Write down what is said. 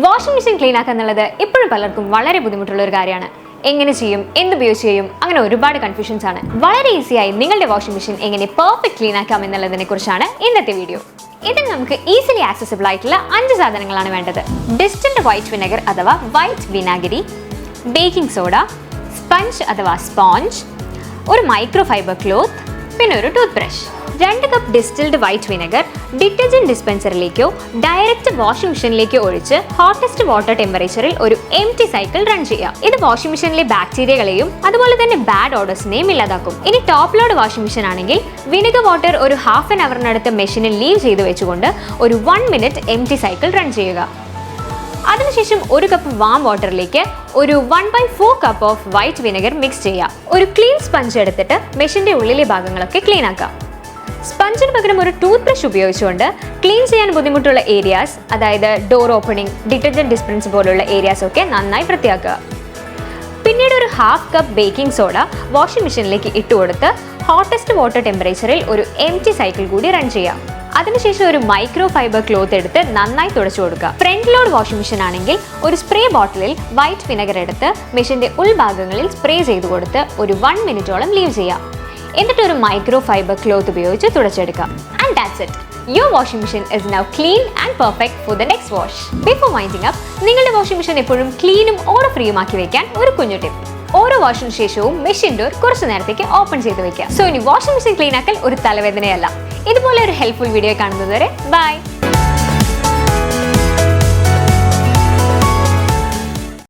Washing machine clean ആക്കുക എന്നുള്ളത് ഇപ്പോഴും പലർക്കും വളരെ ബുദ്ധിമുട്ടുള്ള ഒരു കാര്യമാണ്. എങ്ങനെ ചെയ്യും, എന്തുപയോഗിച്ച് ചെയ്യും, അങ്ങനെ ഒരുപാട് കൺഫ്യൂഷൻസ് ആണ്. വളരെ ഈസിയായി നിങ്ങളുടെ വാഷിംഗ് മെഷീൻ എങ്ങനെ പെർഫെക്റ്റ് ക്ലീൻ ആക്കാം എന്നുള്ളതിനെ കുറിച്ചാണ് ഇന്നത്തെ വീഡിയോ. ഇതിൽ നമുക്ക് ഈസിലി ആക്സസിബിൾ ആയിട്ടുള്ള 5 സാധനങ്ങളാണ് വേണ്ടത്. ഡിസ്റ്റിൽഡ് വൈറ്റ് വിനെഗർ അഥവാ വൈറ്റ് വിനാഗിരി, ബേക്കിംഗ് സോഡ, സ്പഞ്ച് അഥവാ സ്പോഞ്ച്, ഒരു മൈക്രോ ഫൈബർ ക്ലോത്ത്, പിന്നെ ഒരു tooth brush. 2 cup distilled white vinegar detergent ഡിസ്പെൻസറിലേക്കോ ഡയറക്റ്റ് വാഷിംഗ് മെഷീനിലേക്കോ ഒഴിച്ച് ഹോട്ടസ്റ്റ് വാട്ടർ ടെമ്പറേച്ചറിൽ ഒരു എംപ്റ്റി സൈക്കിൾ റൺ ചെയ്യാം. ഇത് വാഷിംഗ് മെഷീനിലെ ബാക്ടീരിയകളെയും അതുപോലെ തന്നെ ബാഡ് ഓർഡേഴ്സിനെയും ഇല്ലാതാക്കും. ഇനി ടോപ്പ് ലോഡ് വാഷിംഗ് മെഷീൻ ആണെങ്കിൽ വിനെഗർ വാട്ടർ ഒരു ഹാഫ് ആൻ അവറിനടുത്ത് മെഷീനിൽ ലീവ് ചെയ്ത് വെച്ചുകൊണ്ട് ഒരു 1 മിനിറ്റ് എംപ്റ്റി സൈക്കിൾ റൺ ചെയ്യുക. അതിനുശേഷം 1 കപ്പ് വാം വാട്ടറിലേക്ക് ഒരു 1/4 cup of white vinegar mix ചെയ്യുക. ഒരു ക്ലീൻ സ്പഞ്ച് എടുത്തിട്ട് മെഷീന്റെ ഉള്ളിലെ ഭാഗങ്ങളൊക്കെ ക്ലീൻ ആക്കാം. സ്പഞ്ചിന് പകരം ഒരു ടൂത്ത് ബ്രഷ് ഉപയോഗിച്ചുകൊണ്ട് ക്ലീൻ ചെയ്യാൻ ബുദ്ധിമുട്ടുള്ള ഏരിയാസ്, അതായത് ഡോർ ഓപ്പണിംഗ്, ഡിറ്റർജന്റ് ഡിസ്പെൻസ് പോലുള്ള ഏരിയാസ് ഒക്കെ നന്നായി വൃത്തിയാക്കുക. പിന്നീട് ഒരു half cup baking soda washing മെഷീനിലേക്ക് ഇട്ടുകൊടുത്ത് ഹോട്ടസ്റ്റ് വാട്ടർ ടെമ്പറേച്ചറിൽ ഒരു എംപ്റ്റി സൈക്കിൾ കൂടി റൺ ചെയ്യാം. അതിനുശേഷം ഒരു മൈക്രോ ഫൈബർ ക്ലോത്ത് എടുത്ത് നന്നായി തുടച്ചു കൊടുക്കുക. ഫ്രണ്ട് ലോഡ് വാഷിംഗ് മെഷീൻ ആണെങ്കിൽ ഒരു സ്പ്രേ ബോട്ടിലിൽ വൈറ്റ് വിനെഗർ എടുത്ത് മെഷീന്റെ ഉൾഭാഗങ്ങളിൽ സ്പ്രേ ചെയ്ത് കൊടുത്ത് ഒരു 1 മിനിറ്റോളം ലീവ് ചെയ്യാം. എന്നിട്ട് ഒരു മൈക്രോ ഫൈബർ ക്ലോത്ത് ഉപയോഗിച്ച് തുടച്ചെടുക്കാം. And that's it. Your washing machine is now clean and perfect for the next wash. Before winding up, നിങ്ങളുടെ വാഷിംഗ് മെഷീൻ എപ്പോഴും ക്ലീനും ഓർഡർ ഫ്രീയും ആക്കി വെക്കാൻ ഒരു കുഞ്ഞു ടിപ്പ്. ഓരോ വാഷിംഗ് ശേഷവും മെഷീൻ ഡോർ കുറച്ചു നേരത്തേക്ക് ഓപ്പൺ ചെയ്ത് വെക്കുക. സോ ഇനി വാഷിംഗ് മെഷീൻ ക്ലീൻ ആക്കൽ ഒരു തലവേദനയല്ല. ഇതുപോലെ ഒരു ഹെൽപ്ഫുൾ വീഡിയോ കാണുന്നതുവരെ ബൈ.